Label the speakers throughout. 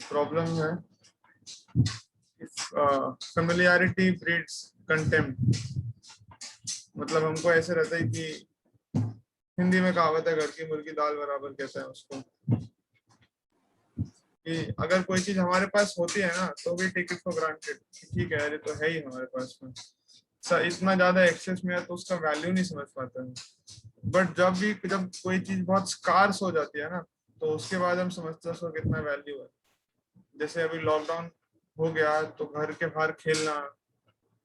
Speaker 1: Problem है familiarity breeds contempt. मतलब हमको ऐसे रहता है कि हिंदी में कहावत है, घर की मुर्गी दाल बराबर कहते हैं उसको, कि अगर कोई चीज हमारे पास होती है ना तो भी टेक इट फॉर ग्रांटेड, ठीक है, अरे तो है ही हमारे पास में, इतना ज्यादा एक्सेस में है तो उसका वैल्यू नहीं समझ पाते हैं। बट जब कोई चीज बहुत स्कार्स हो जाती है ना, तो उसके बाद हम समझते हैं उसका कितना वैल्यू है। जैसे अभी लॉकडाउन हो गया तो घर के बाहर खेलना,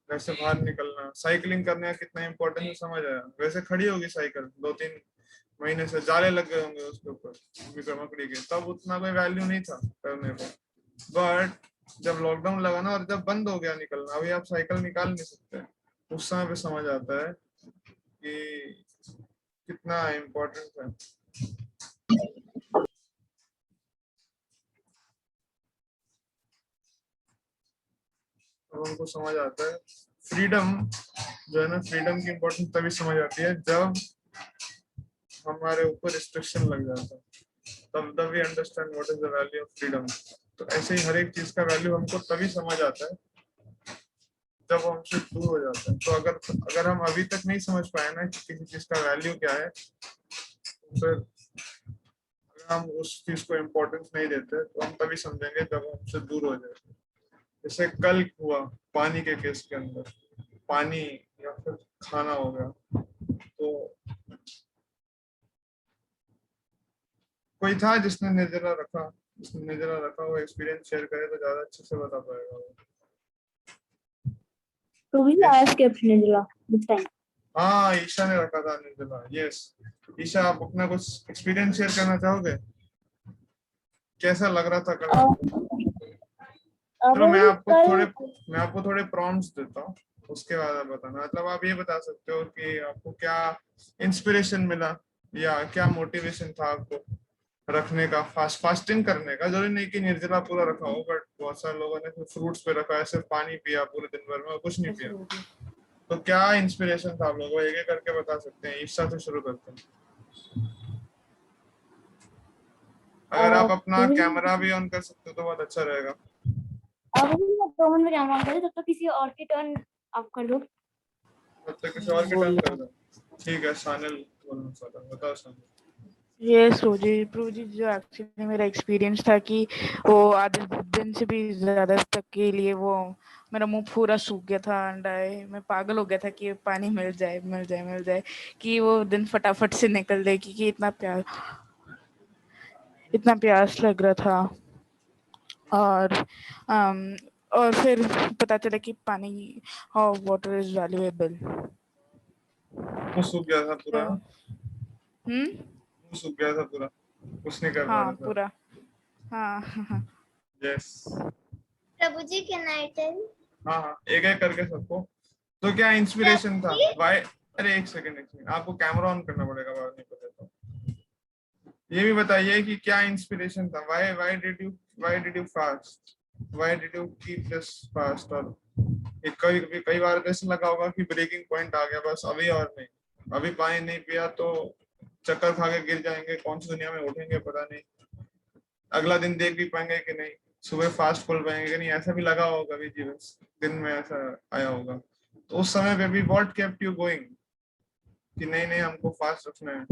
Speaker 1: घर से बाहर निकलना, साइकिलिंग करने का कितना इंपॉर्टेंट है समझ आया। वैसे खड़ी होगी साइकिल 2-3 महीने से, जाले लग गए होंगे उसके ऊपर मकड़ी के, तब उतना कोई वैल्यू नहीं था करने को। बट जब लॉकडाउन लगा ना और जब बंद हो गया निकलना, अभी आप साइकिल निकाल नहीं सकते, उस समय पे समझ आता है कि कितना इम्पोर्टेंट है। तो उनको समझ आता है फ्रीडम जो है ना, फ्रीडम की इम्पोर्टेंस तभी समझ आती है जब हमारे ऊपर रिस्ट्रिक्शन लग जाता है, तब we understand what is the value of freedom. तो ऐसे ही हर एक चीज का वैल्यू हमको तभी समझ आता है जब वो हमसे दूर हो जाता है। तो अगर हम अभी तक नहीं समझ पाए ना कि किसी चीज का वैल्यू क्या है, तो फिर अगर हम उस चीज को इम्पोर्टेंस नहीं देते तो हम तभी समझेंगे जब हमसे दूर हो जाए। जैसे कल हुआ पानी के केस के अंदर, पानी या फिर खाना हो गया, तो कोई था जिसने निर्जला रखा, वो एक्सपीरियंस शेयर करे तो ज्यादा अच्छे से बता पाएगा वो।
Speaker 2: तो भी आया स्क्रिप्ट निर्जला दिस टाइम।
Speaker 1: हाँ, ईशा ने रखा था निर्जला। यस ईशा, आप अपना कुछ एक्सपीरियंस शेयर करना चाहोगे? कैसा लग रहा था कल आपको? चलो मैं आपको थोड़े प्रॉम्प्ट्स देता हूँ, उसके बाद आप बताना। मतलब आप ये बता सकते हो कि आपको क्या इंस्पिरेशन मिला या क्या मोटिवेशन था आपको रखने का, फास्टिंग करने का। जरूरी नहीं कि निर्जला पूरा रखा हो, बट बहुत सारे लोगों ने फ्रूट्स पे रखा है, सिर्फ पानी पिया पूरे दिन भर में और कुछ नहीं पिया। तो क्या इंस्पिरेशन था आप लोगों को, एक एक करके बता सकते हैं। ईशा से शुरू करते हैं। अगर आप अपना कैमरा भी ऑन कर सकते हो तो बहुत अच्छा रहेगा।
Speaker 2: अब मैं 2 मिनट में कैमरा ऑन कर तब तक किसी और की टर्न आप कर लो।
Speaker 1: तब तक किसी और की टर्न कर दो। ठीक है, सानिल बताओ सानिल।
Speaker 3: ये प्रोजी जो एक्चुअली मेरा एक्सपीरियंस था कि वो आधे दिन से भी ज़्यादा तक के लिए वो मेरा मुंह पूरा सूख गया था एंड मैं पागल हो गया था कि पानी मिल जाए कि वो दिन फटाफट से निकल जाए, क्योंकि इतना प्यास लग रहा था। और फिर पता चला कि पानी और वाटर इज वैल्यूएबल।
Speaker 1: मुंह सूख गया था पूरा ना?
Speaker 3: मुंह
Speaker 1: सूख गया था पूरा, कुछ नहीं कर पा
Speaker 3: हाँ
Speaker 1: रहा था।
Speaker 3: पूरा हाँ।
Speaker 1: Yes
Speaker 4: Prabhu ji can I tell?
Speaker 1: हाँ, एक एक करके सबको। तो क्या इंस्पिरेशन था? वाई, अरे एक सेकंड, आपको कैमरा ऑन करना पड़ेगा, बाद नहीं पता तो। ये भी बताइए कि क्या इंस्पिरेशन था? Why did you fast? Why did you keep this fast? और कई बार ऐसा लगा होगा कि ब्रेकिंग पॉइंट आ गया, बस अभी और नहीं, अभी पानी नहीं पिया तो चक्कर खा के गिर जाएंगे, कौन सी दुनिया में उठेंगे पता नहीं, अगला दिन देख भी पाएंगे कि नहीं, सुबह फास्ट खोल पाएंगे कि नहीं, ऐसा भी लगा होगा कभी जीवन दिन में, ऐसा आया होगा। तो उस समय पे भी व्हाट केप्ट यू गोइंग कि नहीं नहीं हमको फास्ट रखना है?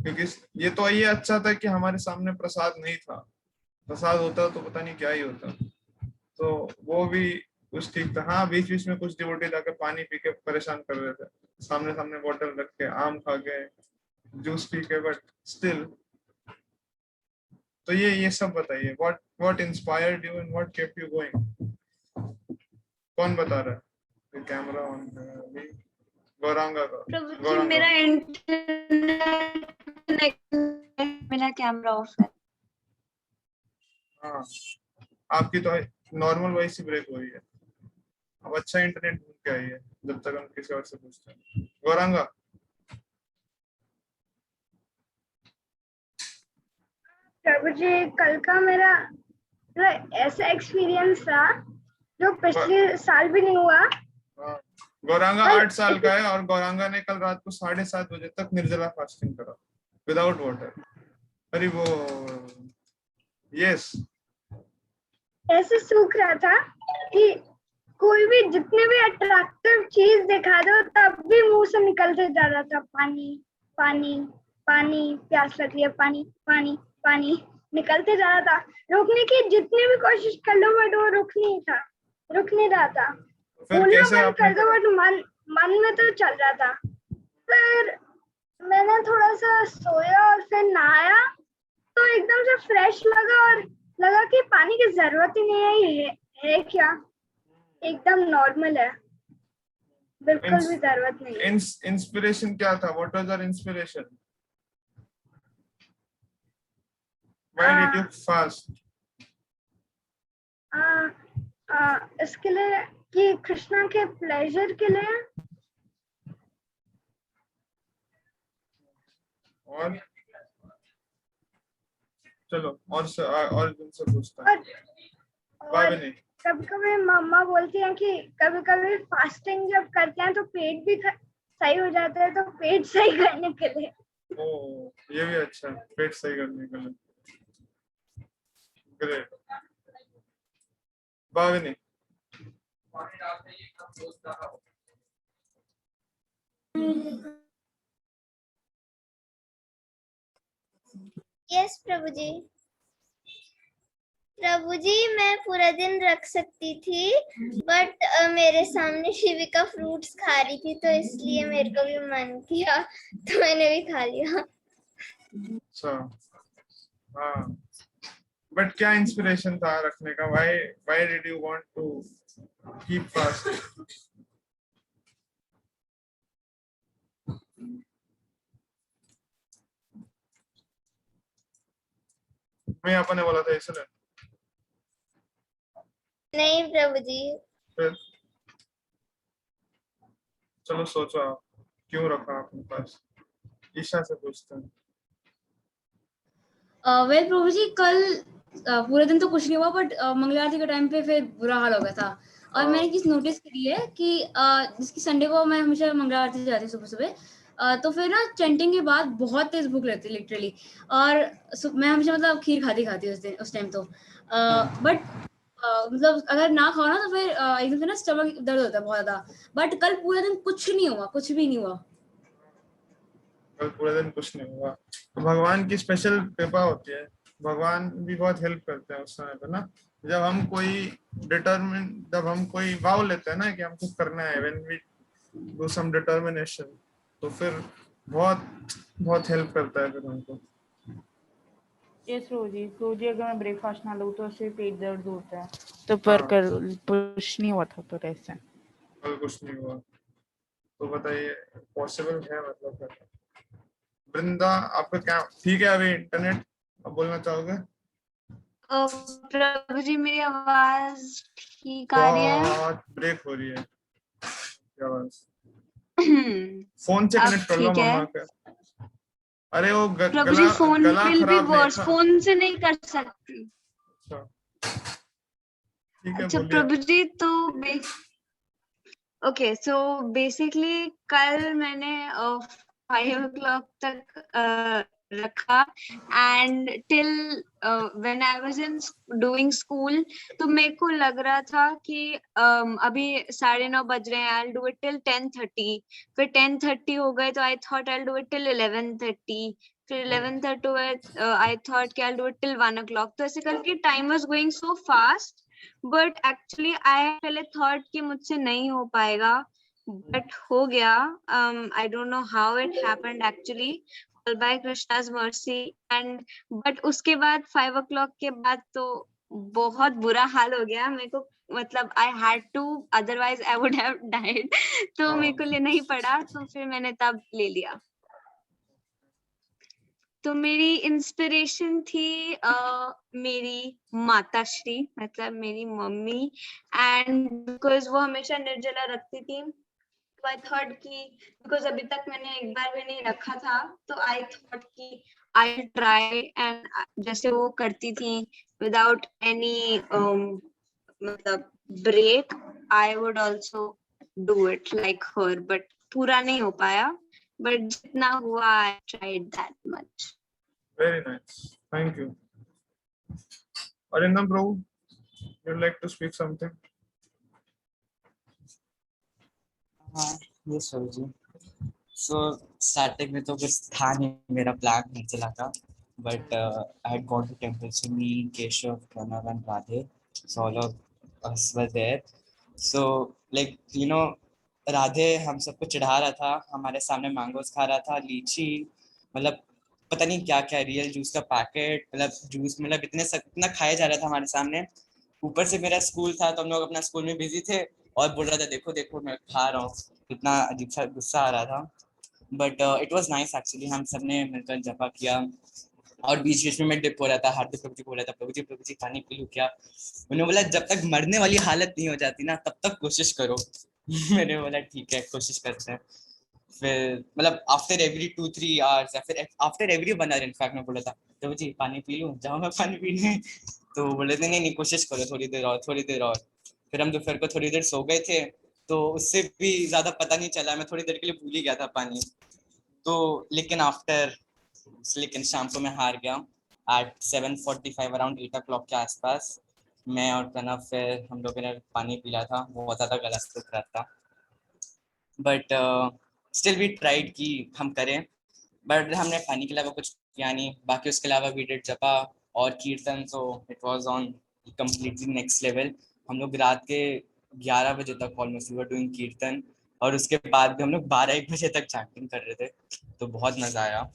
Speaker 1: क्योंकि ये तो ये अच्छा था कि हमारे सामने प्रसाद नहीं था, प्रसाद होता तो पता नहीं क्या ही होता। तो वो भी कुछ ठीक था। हाँ, बीच बीच में कुछ डिवोटी जाकर पानी पी के परेशान कर रहे थे, सामने सामने बोतल रख के, आम खा के, जूस पी के, बट स्टिल। तो ये सब बताइए, what inspired you and what kept you going? कौन बता रहा है? कैमरा ऑन है अभी। गौरांगा का।
Speaker 4: प्रभु जी मेरा इंटरनेट मेरा कैमरा ऑफ है।
Speaker 1: हाँ, आपकी तो नॉर्मल वॉइस ही ब्रेक हो रही है। अब अच्छा इंटरनेट ढूंढ के आइए जब तक हम किसी और से पूछते हैं। गौरांगा।
Speaker 5: प्रभु जी कल का मेरा ऐसा एक्सपीरियंस था जो पिछले साल भी नहीं हुआ।
Speaker 1: हाँ, गौरांगा 8 साल का है और गौरांगा ने कल रात को 7:30 बजे तक निर्जला फास्टिंग करा विदाउट वाटर। अरे वो यस
Speaker 5: ऐसे सूख रहा था कि कोई भी जितने भी अट्रैक्टिव चीज दिखा दो तब भी मुंह से निकलते जा रहा था पानी पानी पानी, प्यास लग रही है, पानी पानी पानी निकलते जा रहा था। रुकने की जितनी भी कोशिश कर लो बट वो रुक नहीं रहा था।
Speaker 1: फिर
Speaker 5: बोलना
Speaker 1: कैसे
Speaker 5: बंद
Speaker 1: आपने
Speaker 5: कर दो बट मन में तो चल रहा था। फिर मैंने थोड़ा सा सोया और फिर नहाया तो एकदम से फ्रेश लगा और लगा कि पानी की जरूरत ही नहीं है क्या, एकदम नॉर्मल है, बिल्कुल भी जरूरत नहीं है।
Speaker 1: इंस्पिरेशन क्या था? What was your inspiration? Why did you fast?
Speaker 5: इसके लिए कि कृष्णा के प्लेजर के लिए।
Speaker 1: और चलो और जिनसे पूछता हूँ।
Speaker 5: और कभी कभी मम्मा बोलती हैं कि कभी कभी फास्टिंग जब करते हैं तो पेट भी सही हो जाता है, तो पेट सही करने के लिए।
Speaker 1: ओ, ये भी अच्छा, पेट सही करने के लिए। ग्रेट। भाविनी।
Speaker 2: यस प्रभु जी। प्रभु जी मैं पूरा दिन रख सकती थी बट मेरे सामने शिविका फ्रूट्स खा रही थी तो इसलिए मेरे को भी मन किया तो मैंने भी खा लिया।
Speaker 1: अच्छा, हाँ, बट क्या इंस्पिरेशन था रखने का? Why did you want to keep fast? मैं आपने बोला था इसलिए?
Speaker 2: नहीं प्रभु जी।
Speaker 1: फिर चलो सोचो आप क्यों रखा अपने पास। ईशा से पूछते हैं।
Speaker 6: वेल प्रभु जी कल पूरे दिन तो कुछ नहीं हुआ बट मंगला आरती के टाइम पे फिर बुरा हाल हो गया था और मैंने चीज नोटिस करी है कि जिसकी संडे को मैं हमेशा मंगला आरती जाती हूँ सुबह सुबह तो फिर ना चैंटिंग के बाद बहुत तेज भूख लगती है लिटरली और मैं हमेशा मतलब खीर खाती उस टाइम तो बट मतलब अगर ना खाओ ना तो फिर एकदम से ना स्टमक दर्द होता है बहुत ज्यादा बट कल पूरे दिन कुछ नहीं हुआ, कुछ भी नहीं हुआ।
Speaker 1: कल पूरे दिन कुछ नहीं हुआ तो भगवान की स्पेशल कृपा होती है। भगवान भी बहुत हेल्प करते हैं उस समय पे ना, जब हम कोई वाव लेते हैं ना कि हमको करना है, when we do some determination, तो फिर बहुत हेल्प करता है फिर हमको।
Speaker 3: यस रोजी अगर मैं ब्रेकफास्ट ना लूँ तो उससे पेट दर्द होता है तो पर कल कुछ नहीं हुआ था पर ऐसे
Speaker 1: कल कुछ नहीं हुआ तो बताइए पॉसिबल है मतलब? वृंदा आपका क्या ठीक है? अभी इंटरनेट अब बोलना चाहोगे?
Speaker 4: प्रभु जी मेरी आवाज ठीक आ रही है?
Speaker 1: बहुत ब्रेक हो रही है आवाज। फोन से कनेक्ट कर लो मम्मा का। अरे वो
Speaker 4: प्रभु जी फोन विल बी वर्स,
Speaker 1: था।
Speaker 4: फोन से नहीं कर सकती।
Speaker 1: अच्छा ठीक है,
Speaker 4: अच्छा
Speaker 1: बोलिए।
Speaker 4: प्रभु जी तो ओके सो बेसिकली कल मैंने 5 o'clock तक रखा and till when I was in doing school तो मेरे को लग रहा था कि अभी 9:30 बज रहे हैं, I will do it till 10:30, फिर 10:30 हो गए तो I thought I will do it till 11:30, फिर 11:30 आई थॉट कि I will do it till 1 o'clock, तो ऐसे करके time was going so fast but actually I पहले थॉट कि मुझसे नहीं हो पाएगा बट हो गया। I don't know how it happened actually, all by Krishna's mercy and but उसके बाद 5 o'clock के बाद तो बहुत बुरा हाल हो गया मेरे को, मतलब I had to otherwise I would have died तो मेरे को लेना ही पड़ा तो फिर मैंने तब ले लिया। तो मेरी इंस्पिरेशन थी मेरी माताश्री, मतलब मेरी मम्मी, एंड बिकॉज वो हमेशा निर्जला रखती थी तो आई थॉट कि बिकॉज अभी तक मैंने एक बार भी नहीं रखा था तो आई थॉट कि आई ट्राई एंड जैसे वो करती थी विदाउट एनी मतलब break I would also do it like her, but पूरा नहीं हो पाया बट जितना हुआ I tried that much.
Speaker 1: Very nice, thank you. Arindam Prabhu, you'd like to speak something?
Speaker 7: हाँ ये सर जी। सो स्टार्टिंग में तो कुछ था नहीं मेरा प्लान निर्जला का, but I had gone to temple, so me, Keshav, Pranav and Radhe, so all of us were there. So like you know, Radhe हम सबको चिढ़ा रहा था, हमारे सामने मैंगोस खा रहा था, लीची, मतलब पता नहीं क्या क्या, रियल जूस का पैकेट, मतलब जूस, मतलब इतना खाया जा रहा था हमारे सामने। ऊपर से मेरा स्कूल था तो हम लोग अपना स्कूल में बिजी थे और बोल रहा था देखो देखो मैं खा रहा हूँ, इतना अजीब सा गुस्सा आ रहा था। But it was nice actually, हम सब ने मिलकर जपा किया और बीच बीच में मैं डिप हो रहा था, हार्दिक प्रभु जी बोल रहा था प्रभु जी पानी पी लूं क्या। उन्होंने बोला जब तक मरने वाली हालत नहीं हो जाती ना तब तक कोशिश करो। मैंने बोला ठीक है कोशिश करते हैं। फिर मतलब आफ्टर एवरी 2-3 आवर्स या फिर आफ्टर एवरी 1 आवर इनफैक्ट मैं बोला था प्रभु जी पानी पी लूं, जाओ मैं पानी पीने। तो बोले थे नहीं कोशिश करो, थोड़ी देर और थोड़ी देर और। फिर हम दोपहर को थोड़ी देर सो गए थे तो उससे भी ज्यादा पता नहीं चला, मैं थोड़ी देर के लिए भूल ही गया था पानी। तो लेकिन शाम को मैं हार गया एट 7:45 अराउंड 8 o'clock के आसपास। मैं और प्रणव फिर हम लोगों ने पानी पी लिया था, बहुत ज़्यादा गला सूख रहा था, बट स्टिल वी ट्राइड कि हम करें, बट हमने पानी के अलावा कुछ किया नहीं। बाकी उसके अलावा वी डिड जपा और कीर्तन, so it was on completely next level. हम लोग रात के 11 बजे तक ऑलमोस्ट वी वर डूइंग कीर्तन और उसके बाद भी हम लोग 12-1 बजे तक चैंटिंग कर रहे थे, तो बहुत मज़ा आया।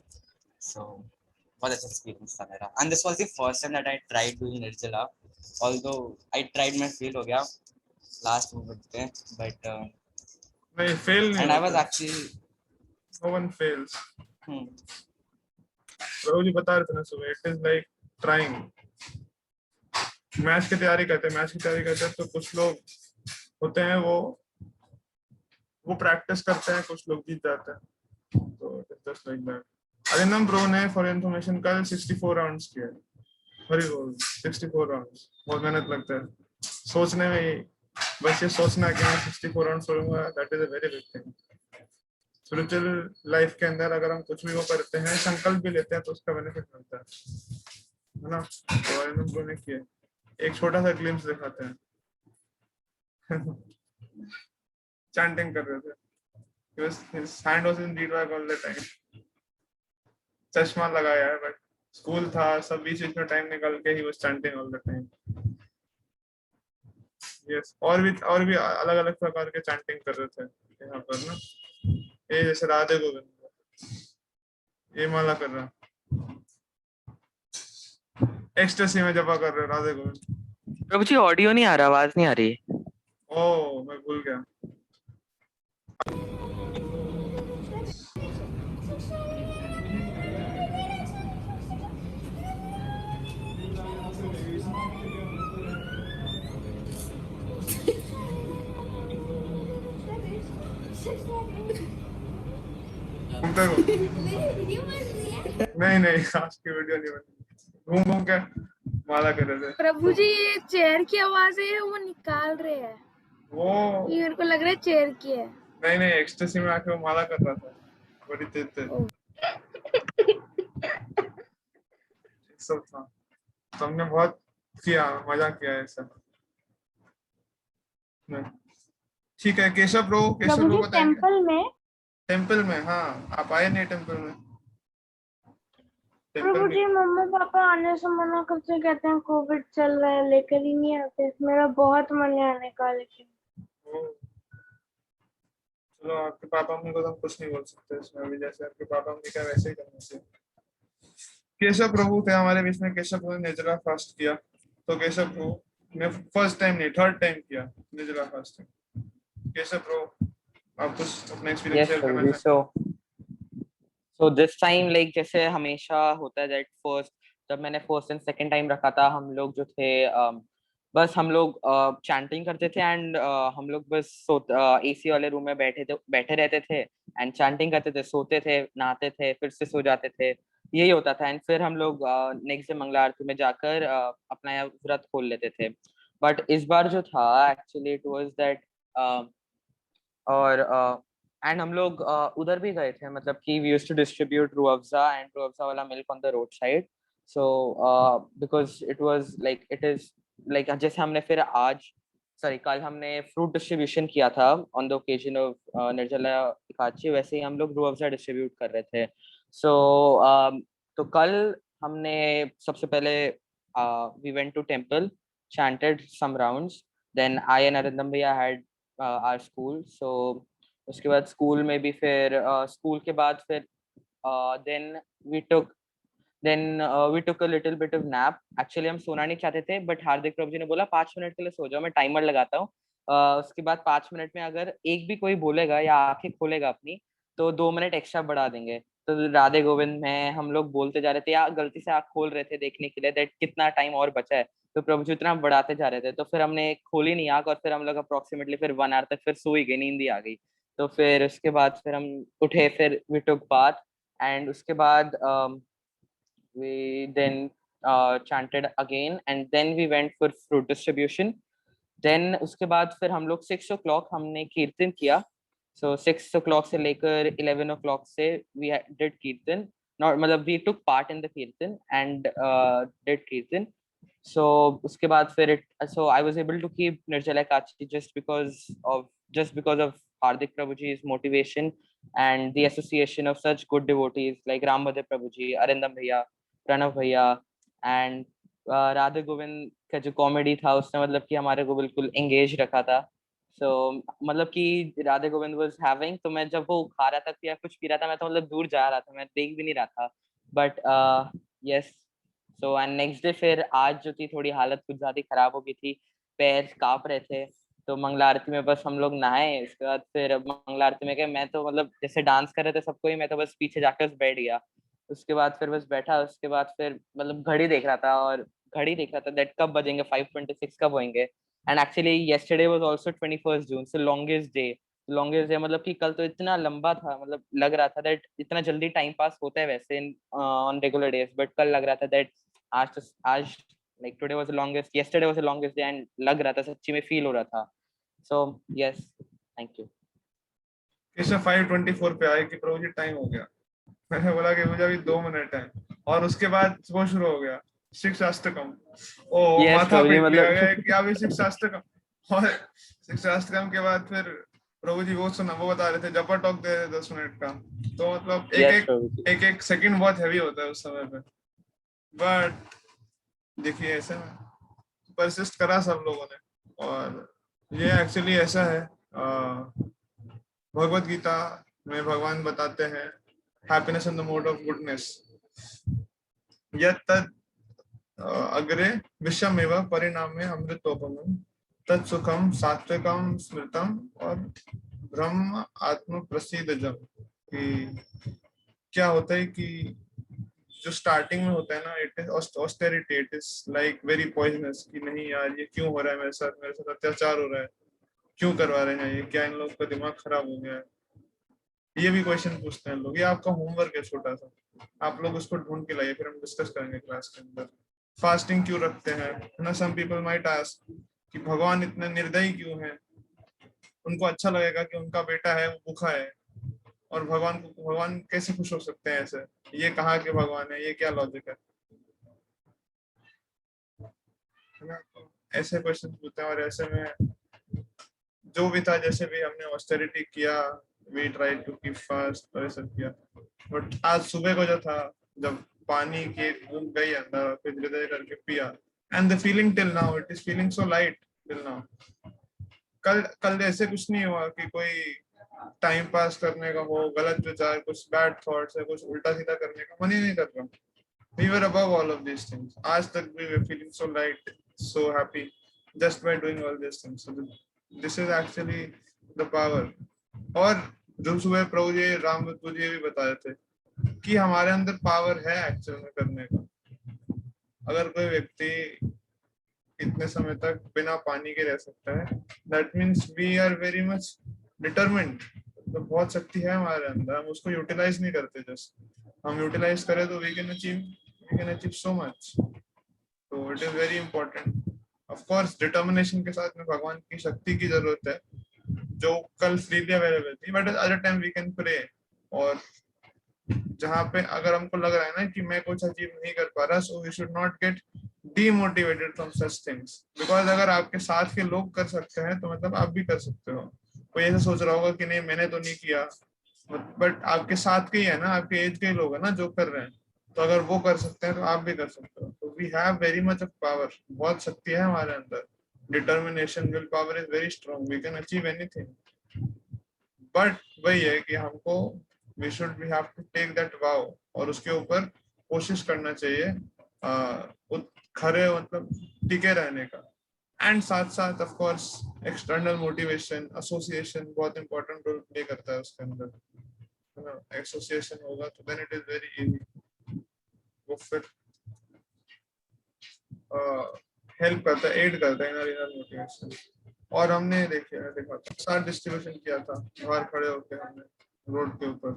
Speaker 7: सो बहुत अच्छा एक्सपीरियंस था मेरा, and this was the first time that I tried doing निर्जला, ऑल्दो आई ट्राइड, मैं फेल हो गया लास्ट मोमेंट पे, बट
Speaker 1: नहीं फेल नहीं
Speaker 7: एंड आई वाज
Speaker 1: होता,
Speaker 7: एक्चुअली
Speaker 1: no one fails। प्रभु जी बता रहे थे ना सुबह, it is like trying. Match की तैयारी करते हैं तो कुछ लोग होते हैं वो प्रैक्टिस करते हैं, कुछ लोग जीत जाते हैं, तो just like that. Arindam pro ने फॉर इन्फॉर्मेशन कल 64 राउंड्स किए, हरी बोल 64 राउंड्स, बहुत मेहनत लगता है सोचने में ही, बस ये सोचना कि मैं 64 राउंड्स करूंगा, that is a very big thing. Spiritual life के अंदर अगर हम कुछ भी वो करते हैं, संकल्प भी लेते हैं, तो उसका बेनिफिट मिलता है ना। तो अरिंदम प्रो ने किए, एक छोटा सा ग्लिम्स दिखाते हैं। चैंटिंग कर रहे थे, his hand was in beat all the time। चश्मा लगाया है, बट स्कूल था, सब बीच बीच में टाइम निकाल के ही was chanting all the time। Yes, और भी अलग अलग प्रकार के चैंटिंग कर रहे थे यहाँ पर ना। ये जैसे राधे गोविंद, ये माला कर रहा, एक्सटेसी में जपा कर रहे राधे गोविंद।
Speaker 8: प्रभु जी ऑडियो नहीं आ रहा, आवाज नहीं आ रही।
Speaker 1: ओ मैं भूल गया। नहीं आज की वीडियो नहीं बनी, घूम के माला कर रहे थे।
Speaker 9: प्रभु जी ये चेयर की आवाज है, वो निकाल रहे हैं,
Speaker 1: वो
Speaker 9: ये मेरे को लग रहा है चेयर की है।
Speaker 1: नहीं एक्सटेसी में आके वो माला कर रहा था बड़ी तेज सब था, तो हमने बहुत किया, मजा किया है सब। ठीक है केशव ब्रो बताएंगे। टेंपल में हाँ, आप आए नहीं टेंपल में?
Speaker 5: प्रभु जी मम्मा पापा आने से मना करते, कहते हैं कोविड चल रहा है, लेकर ही नहीं आते। मेरा बहुत मन है आने का, लेकिन
Speaker 1: चलो आपके पापा मम्मी को तो हम कुछ नहीं बोल सकते इसमें अभी, जैसे आपके पापा मम्मी का वैसे ही करना चाहिए। केशव प्रभु थे हमारे बीच में, केशव प्रभु ने निर्जला फास्ट किया, तो केशव प्रभु ने फर्स्ट टाइम नहीं 3rd टाइम किया निर्जला फास्टिंग। केशव प्रभु आप कुछ अपना एक्सपीरियंस शेयर करना चाहेंगे?
Speaker 8: So this time like जैसे हमेशा होता है that first, जब मैंने फर्स्ट एंड सेकंड टाइम रखा था, हम लोग जो थे बस हम लोग चैंटिंग करते थे एंड हम लोग बस एसी वाले रूम में बैठे रहते थे एंड चैंटिंग करते थे, सोते थे, नहाते थे, फिर से सो जाते थे, यही होता था। एंड फिर हम लोग नेक्स्ट डे मंगला आरती में जाकर अपना व्रत खोल लेते थे। बट इस बार जो था एक्चुअली इट वाज दैट और एंड हम लोग उधर भी गए थे, मतलब कि we used to distribute Rooh Afza and Rooh Afza वाला milk on the road side. So because it was like it is like जैसे हमने फिर कल हमने फ्रूट डिस्ट्रीब्यूशन किया था on the occasion of Nirjala Ekadashi, वैसे ही हम लोग रूह अफ़ज़ा डिस्ट्रीब्यूट कर रहे थे। सो तो कल हमने सबसे पहले we went to temple, chanted some rounds, then I and Arindam भैया had our school, so उसके बाद स्कूल में भी फिर स्कूल के बाद फिर then we took we took a little bit of nap. Actually हम सोना नहीं चाहते थे, बट हार्दिक प्रभु जी ने बोला 5 मिनट के लिए सो जाओ, मैं टाइमर लगाता हूँ। उसके बाद 5 मिनट में अगर एक भी कोई बोलेगा या आंखें खोलेगा अपनी, तो 2 मिनट एक्स्ट्रा बढ़ा देंगे। तो राधे गोविंद में हम लोग बोलते जा रहे थे या गलती से आंख खोल रहे थे देखने के लिए दैट कितना टाइम और बचा है, तो प्रभु जी उतना बढ़ाते जा रहे थे, तो फिर हमने खोली नहीं आंख और फिर हम लोग अप्रोक्सीमेटली फिर 1 आवर तक फिर सो ही गए, नींद ही आ गई। तो फिर उसके बाद फिर हम उठे, फिर वी टुक बाथ, एंड उसके बाद we then chanted again, and then we went for fruit distribution. Then उसके बाद फिर हम लोग 6 o'clock हमने कीर्तन किया। So 6 o'clock से लेकर 11 o'clock से we did कीर्तन, not मतलब we took part in the कीर्तन and did कीर्तन. So उसके बाद फिर so I was able to keep Nirjala Ekachi just because of Hardik Prabhuji's motivation and the association of such good devotees like Ram Bhadra Prabhuji, Arindam Bhaiya, Pranav भैया and Radhe Govind का जो comedy था उसने मतलब कि हमारे को बिल्कुल एंगेज रखा था। सो मतलब कि राधे गोविंद वाज हैविंग, तो मैं जब वो खा रहा था या कुछ पी रहा था, मैं तो मतलब दूर जा रहा था, मैं देख भी नहीं रहा था, but yes. So and next day फिर आज जो थी थोड़ी हालत कुछ ज्यादा खराब हो गई थी, पैर कांप रहे थे, तो मंगला आरती में बस हम लोग नहाए। उसके बाद फिर मंगला आरती में गए, मैं तो मतलब जैसे डांस कर रहे थे सबको ही, मैं तो बस पीछे जाकर बैठ गया। उसके बाद फिर बस बैठा, उसके बाद फिर मतलब घड़ी देख रहा था दैट कब बजेंगे 5:26 कब होंगे। And actually yesterday was also 21 June, so longest day मतलब कि कल तो इतना लंबा था, मतलब लग रहा था दैट इतना जल्दी टाइम पास होता है वैसे ऑन रेगुलर डेज, बट कल लग रहा था दैट आज like today was the longest, yesterday was the longest day, and लग रहा था सच्ची में फील हो रहा था। So yes, thank you.
Speaker 1: Keshav 5:24 पे आए कि प्रभु जी टाइम हो गया। मैंने बोला कि मुझे अभी 2 मिनट है, और उसके बाद वो शुरू हो गया शिक्षाष्टकम। ओ
Speaker 8: Yes,
Speaker 1: माथा
Speaker 8: प्रभु जी,
Speaker 1: पीट लिया
Speaker 8: मतलब
Speaker 1: गया कि अभी शिक्षाष्टकम, और शिक्षाष्टकम के बाद फिर प्रभु जी वो बता रहे थे, जपा टॉक दे रहे 10 मिनट का, तो मतलब
Speaker 8: Yes, प्रभु जी।
Speaker 1: एक सेकंड बहुत हैवी होता है उस समय पे। बट देखिए ऐसे में परसिस्ट करा सब लोगों ने, और ये एक्चुअली ऐसा है, भगवत गीता में भगवान बताते हैं happiness in the mode of goodness, यत् अग्रे विषमेव परिणामे अमृतोपमम् तत् सुखम सात्विकम स्मृतम और ब्रह्म आत्म प्रसीदजम। कि क्या होता है कि जो स्टार्टिंग में होता है ना, it is austerity, it is like very poisonous, कि नहीं यार ये क्यों हो रहा है मेरे साथ अत्याचार हो रहा है, क्यों करवा रहे हैं ये, क्या इन लोगों का दिमाग खराब हो गया है, ये भी क्वेश्चन पूछते हैं लोग। ये आपका होमवर्क है छोटा सा, आप लोग उसको ढूंढ के लाइए, फिर हम डिस्कस करेंगे क्लास के अंदर। फास्टिंग क्यों रखते हैं ना, सम पीपल माइट आस्क कि भगवान इतने निर्दयी क्यों हैं, उनको अच्छा लगेगा कि उनका बेटा है वो भूखा है, और भगवान कैसे खुश हो सकते हैं ऐसे, ये कहाँ के भगवान है, ये क्या लॉजिक है ना। तो ऐसे क्वेश्चन पूछते हैं, और ऐसे में जो भी था, जैसे भी हमने ऑस्टेरिटी किया, we try to keep fast और सब किया, बट आज सुबह को जो था, जब पानी की बूंद गई अंदर, फिर धीरे धीरे करके पिया, and the feeling till now, it is feeling so light till now. कल ऐसे कुछ नहीं हुआ कि कोई टाइम पास करने का हो, गलत विचार, कुछ बैड थॉट्स है, कुछ उल्टा सीधा करने का मन ही नहीं कर रहा। We were above all of these things. आज तक we were feeling so light, so happy, just by doing all these things. So this is actually the power. और जो सुबह प्रभु जी राम बतू जी भी बता रहे थे कि हमारे अंदर पावर है एक्चुअल में करने का। अगर कोई व्यक्ति इतने समय तक बिना पानी के रह सकता है, that means we are very much determined. तो बहुत शक्ति है हमारे अंदर, हम उसको यूटिलाइज नहीं करते। जस्ट हम यूटिलाइज करें तो we can achieve so much. तो it is very important. Of course determination के साथ में भगवान की शक्ति की जरूरत है, जो कल फ्रीली अवेलेबल थी, but other time we can pray. और जहाँ पे अगर हमको लग रहा है ना कि मैं कुछ अचीव नहीं कर पा रहा, so we should not get demotivated from such things, because अगर आपके साथ के लोग कर सकते हैं तो मतलब आप भी कर सकते हो। कोई ऐसा सोच रहा होगा कि नहीं मैंने तो नहीं किया, बट आपके साथ के ही है ना, आपके एज के ही लोग है ना जो कर रहे हैं, तो अगर वो कर सकते हैं तो आप भी कर सकते हो। तो we have very much of power, बहुत शक्ति है हमारे अंदर। Determination, will power is very strong, we can achieve anything. But वही है कि हमको we have to take that vow, और उसके ऊपर कोशिश करना चाहिए खरे मतलब टिके रहने का। एंड साथ साथ of course external motivation, association बहुत इंपॉर्टेंट रोल प्ले करता है उसके अंदर, है ना। एसोसिएशन होगा तो then it is very easy, वो फिर हेल्प करता है, एड करता है इनर मोटिवेशन। और हमने देखा प्रसाद डिस्ट्रीब्यूशन किया था बाहर खड़े होकर हमने रोड के ऊपर।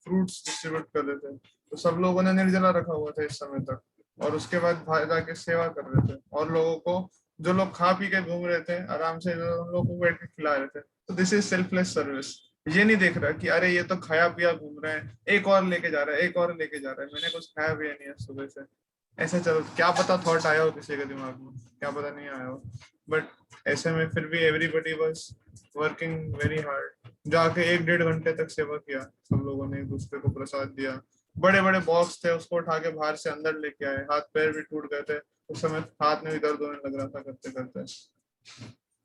Speaker 1: फ्रूट्स डिस्ट्रीब्यूट कर रहे थे, तो सब लोगों ने निर्जला रखा हुआ था इस समय तक, और उसके बाद बाहर जाके सेवा कर रहे थे, और लोगों को जो लोग खा पी के घूम रहे थे आराम से उन लोगों को बैठ के खिला रहे थे। तो दिस इज सेल्फलेस सर्विस। ये नहीं देख रहा कि अरे ये तो खाया पिया घूम रहे हैं, एक और लेके जा रहा है, एक और लेके जा रहा है, मैंने कुछ खाया पिया नहीं है सुबह से। ऐसा चलो, क्या पता थॉट आया हो किसी के दिमाग में, क्या पता नहीं आया हो, बट ऐसे में फिर भी everybody was working very hard. जाके 1-1.5 घंटे तक सेवा किया सब लोगों ने, एक दूसरे को प्रसाद दिया। बड़े बड़े बॉक्स थे, उसको उठा के बाहर से अंदर लेके आए, हाथ पैर भी टूट गए थे उस समय, हाथ में भी दर्द होने लग रहा था करते करते।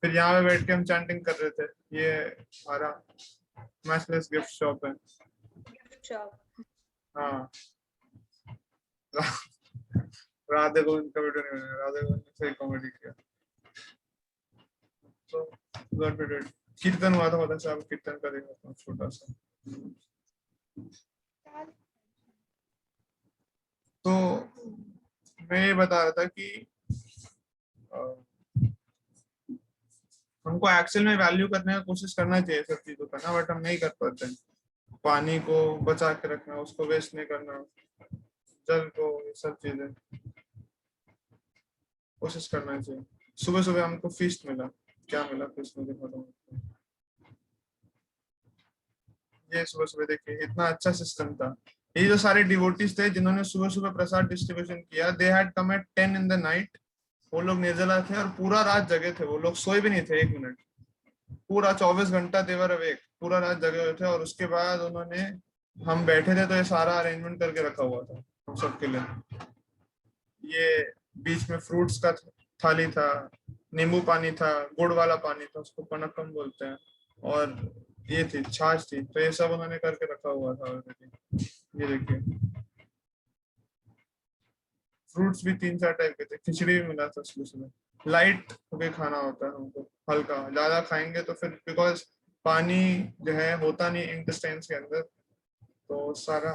Speaker 1: फिर यहाँ पे बैठ के हम चैंटिंग कर रहे थे। ये हमारा मैचलेस गिफ्ट शॉप है। हाँ, राधे गोविंद का वीडियो नहीं बनाया, राधे गोविंद ने सही कॉमेडी किया। तो कीर्तन हुआ था, मतलब से आप कीर्तन का देखा था छोटा सा। तो मैं ये बता रहा था कि हमको एक्चुअल में वैल्यू करने का कोशिश करना चाहिए सब चीजों का ना, बट हम नहीं कर पाते हैं। पानी को बचा के रखना, उसको वेस्ट नहीं करना, जल को, ये सब चीजें कोशिश करना चाहिए। सुबह सुबह हमको फीस्ट मिला, क्या मिला फीस्ट में, देखा था ये सुबह सुबह देखिए, इतना अच्छा सिस्टम था। ये जो सारे डिवोटीज थे जिन्होंने सुबह सुबह प्रसाद डिस्ट्रीब्यूशन किया, they had come at 10 in the night। वो लोग निर्जला थे और पूरा रात जगे थे, वो लोग सोए भी नहीं थे 1 मिनट, पूरा 24 घंटा देवर अवेक, पूरा रात जगे हुए थे। और उसके बाद उन्होंने, हम बैठे थे तो ये सारा अरेंजमेंट करके रखा हुआ था हम सबके लिए। ये बीच में फ्रूट्स का थाली था, नींबू पानी था, गुड़ वाला पानी था, उसको पनक्कम बोलते हैं, और ये थी छाछ थी। तो ये सब उन्होंने करके रखा हुआ था ऑलरेडी। ये देखिए, फ्रूट्स भी 3-4 टाइप के थे, खिचड़ी भी मिला था सुबह सुबह। लाइट होके खाना होता है हमको, हल्का, ज्यादा खाएंगे तो फिर बिकॉज पानी जो है होता नहीं इंटेस्टाइन्स के अंदर, तो सारा।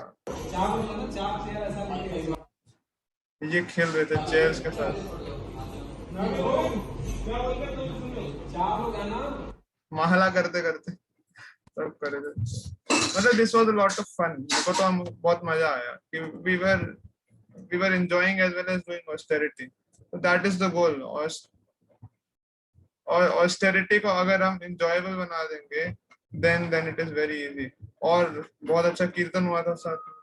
Speaker 1: ये खेल रहे थे चेयर्स के साथ, महला करते करते सब कर रहे थे। मतलब this was a lot of fun, मेरे को तो बहुत मजा आया कि we were enjoying as well as doing austerity, so that is the goal। और austerity को अगर हम enjoyable बना देंगे then it is very easy। और बहुत अच्छा कीर्तन हुआ था साथ में।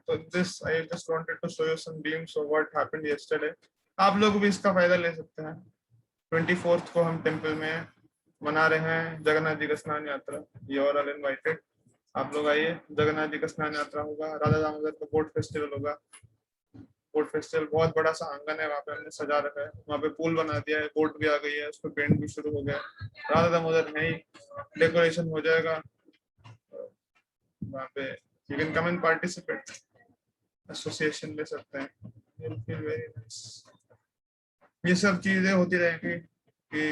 Speaker 1: So this I just wanted to show you some glimpse of what happened yesterday। आप लोग भी इसका फायदा ले सकते हैं। 24th को हम टेम्पल में मना रहे हैं जगन्नाथ जी का स्नान यात्रा, यू आर ऑल इनवाइटेड। आप लोग आइए, जगन्नाथ जी का स्नान यात्रा होगा, राधा दामोदर का बोट फेस्टिवल होगा। बोट फेस्टिवल बहुत बड़ा सा आंगन है, वहाँ पे हमने सजा रखा है, वहाँ पे पूल बना दिया है, बोट भी आ गई है, उस पर पेंट भी शुरू हो गया है, राधा दामोदर है ही, डेकोरेशन हो जाएगा वहाँ पे। You can come and participate, association ले सकते हैं, you'll feel very nice। ये सब चीजें होती रहेंगी कि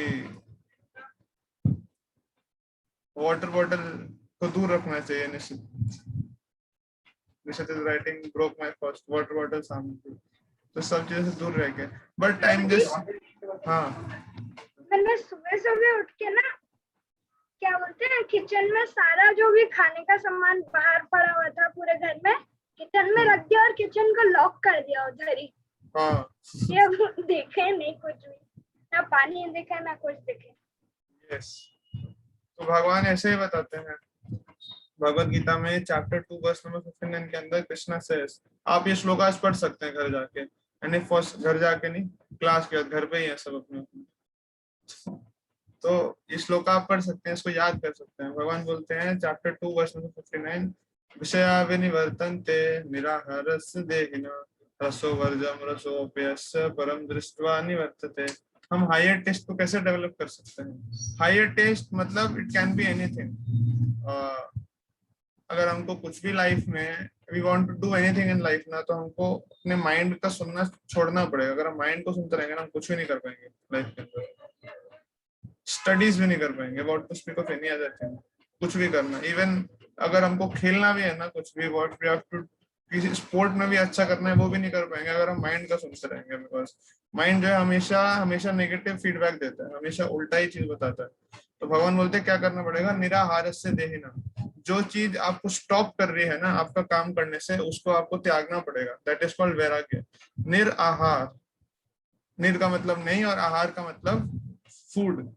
Speaker 1: वाटर बॉटल को दूर रखना चाहिए। Nishit is writing broke my first water bottle सामने थी, तो सब चीजों से दूर रह के, बट टाइम जस्ट। हाँ
Speaker 5: मैंने सुबह सुबह उठ के ना, क्या बोलते हैं, किचन में सारा जो भी खाने का सामान बाहर पड़ा हुआ था पूरे घर में, किचन में रख दिया और किचन को लॉक कर दिया उधर ही।
Speaker 1: हाँ
Speaker 5: ये अब देखे नहीं कुछ भी, ना पानी देखा ना कुछ देखे।
Speaker 1: यस, तो भगवान ऐसे ही बताते हैं भगवत गीता में चैप्टर 2 वर्स नंबर 59 के अंदर। कृष्णा सेज, आप ये श्लोकास पढ़ सकते हैं घर जाके, यानी फर्स्ट घर जाके नहीं, क्लास के घर पे ही है सब अपने अपने, तो ये श्लोक आप पढ़ सकते हैं, इसको याद कर सकते हैं। भगवान बोलते हैं चैप्टर 2 वर्स नंबर 59, विषया विनिवर्तन्ते निराहारस्य देहिनः रसो वर्जम रसोप्यस्य परम दृष्ट्वा निवर्तते। हम हायर टेस्ट को कैसे डेवलप कर सकते हैं? हायर टेस्ट मतलब इट कैन बी एनीथिंग। अगर हमको कुछ भी लाइफ में, we want to do anything in life ना, तो हमको अपने माइंड का सुनना छोड़ना पड़ेगा। अगर हम माइंड को सुनते रहेंगे ना, हम कुछ भी नहीं कर पाएंगे लाइफ के अंदर, स्टडीज भी नहीं कर पाएंगे, about to speak of any other thing. कुछ भी करना, इवन अगर हमको खेलना भी है ना, कुछ भी, व्हाट वी हैव टू, किसी स्पोर्ट में भी अच्छा करना है, वो भी नहीं कर पाएंगे अगर हम माइंड का सुनते रहेंगे। बिकॉज माइंड जो है हमेशा हमेशा नेगेटिव फीडबैक देता है, हमेशा उल्टा ही चीज बताता है। तो भगवान बोलते हैं क्या करना पड़ेगा? निराहारस्य देहिना, जो चीज आपको स्टॉप कर रही है ना आपका काम करने से, उसको आपको त्यागना पड़ेगा। दैट इज कॉल्ड वैराग्य। निराहार, निर का मतलब नहीं और आहार का मतलब फूड।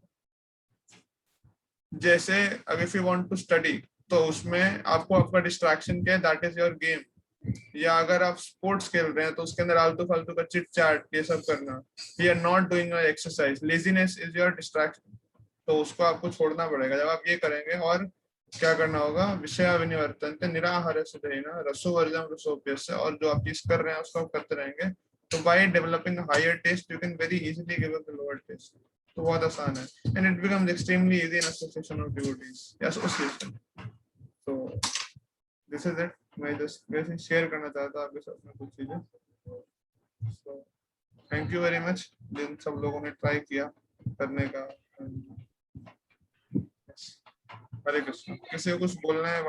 Speaker 1: जैसे अगर if you want to study, तो उसमें आपको आपका डिस्ट्रैक्शन क्या है? That is your game. या अगर आप स्पोर्ट्स खेल रहे हैं तो उसके अंदर आलतू फालतू का चिट चैट ये सब करना, you are not doing your exercise, laziness is your distraction. तो उसको आपको छोड़ना पड़ेगा। जब आप ये करेंगे, और क्या करना होगा? विषय विनिवर्तन्ते निराहारस्य देहिनः रसो वर्जम रसोप्यस्य, और जो आप चीज कर रहे हैं उसको आप करते रहेंगे, तो by developing higher taste you can very easily give up the lower taste. तो बहुत आसान है, and it becomes extremely easy in association of devotees, association. तो दिस इज इट। मैं जस्ट वैसे शेयर करना चाहता आपके साथ में कुछ चीजें। So thank you very much जिन सब लोगों ने ट्राई किया करने का। हरे कृष्ण। किसी को कुछ बोलना है,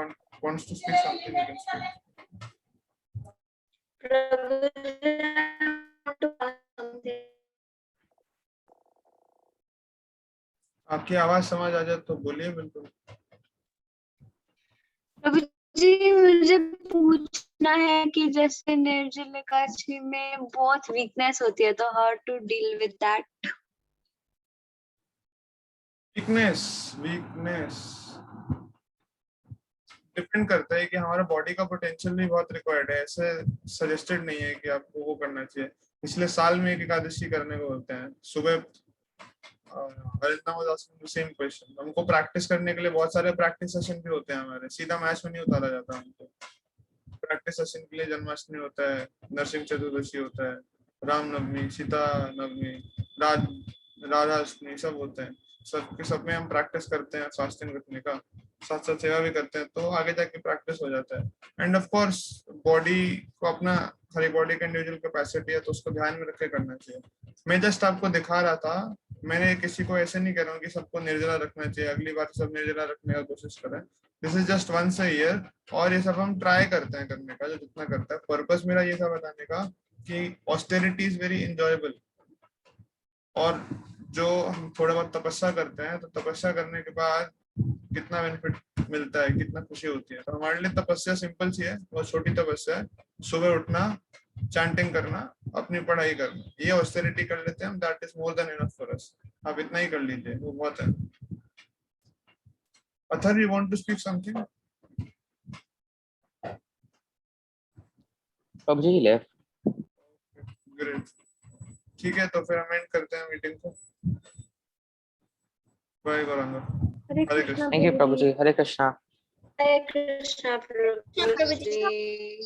Speaker 1: wants to speak something, you can speak. आपकी आवाज समझ आ जाए तो बोलिए बिल्कुल।
Speaker 4: प्रभु जी, मुझे पूछना है कि जैसे निर्जल एकादशी में बहुत वीकनेस होती है, तो how to deal with that?
Speaker 1: Weakness depend करता है कि हमारा बॉडी का पोटेंशियल भी बहुत रिक्वायर्ड है। ऐसे सजेस्टेड नहीं है कि आपको वो करना चाहिए। पिछले साल में एक एकादशी करने को बोलते हैं। सुबह सेम क्वेश्चन, हमको प्रैक्टिस करने के लिए बहुत सारे प्रैक्टिस सेशन भी होते हैं हमारे, सीधा मैच में नहीं उतारा जाता हमको। प्रैक्टिस सेशन के लिए जन्माष्टमी होता है, नरसिंह चतुर्दशी होता है, रामनवमी, सीता नवमी, राधाष्टमी, सब होते हैं। सब में हम प्रैक्टिस करते हैं फास्टिंग रखने का, साथ साथ सेवा भी करते हैं, तो आगे जाके प्रैक्टिस हो जाता है। एंड ऑफ कोर्स बॉडी को अपना, हर एक बॉडी का इंडिविजुअल कैपेसिटी है, तो उसको ध्यान में रख के करना चाहिए। मैं जस्ट आपको दिखा रहा था, मैंने किसी को ऐसे नहीं कह रहा हूँ कि सबको निर्जला रखना चाहिए, अगली बार सब निर्जला रखने का कोशिश करें। This is just once a year, और ये सब हम ट्राई करते हैं करने का, जो जितना करता है। पर्पस मेरा ये था बताने का कि ऑस्टेरिटी इज वेरी इंजॉयबल, और जो हम थोड़ा बहुत तपस्या करते हैं, तो तपस्या करने के बाद कितना बेनिफिट मिलता है, कितना खुशी होती है। तो हमारे लिए तपस्या सिंपल सी है, बहुत छोटी तपस्या है। सुबह उठना, चैंटिंग करना, अपनी पढ़ाई करना, ये ऑस्टेरिटी कर लेते हैं हम, that is more than enough for us. आप इतना ही कर लीजिए, वो बहुत है। Athar, you want to speak something?
Speaker 8: Prabhu ji left.
Speaker 1: Great, ठीक है, तो फिर हम एंड करते हैं मीटिंग को। Bye Gaurang. Hare Krishna.
Speaker 8: Thank you Prabhu ji. Hare Krishna.
Speaker 4: Hare Krishna
Speaker 2: Prabhuji.
Speaker 4: Prabhuji.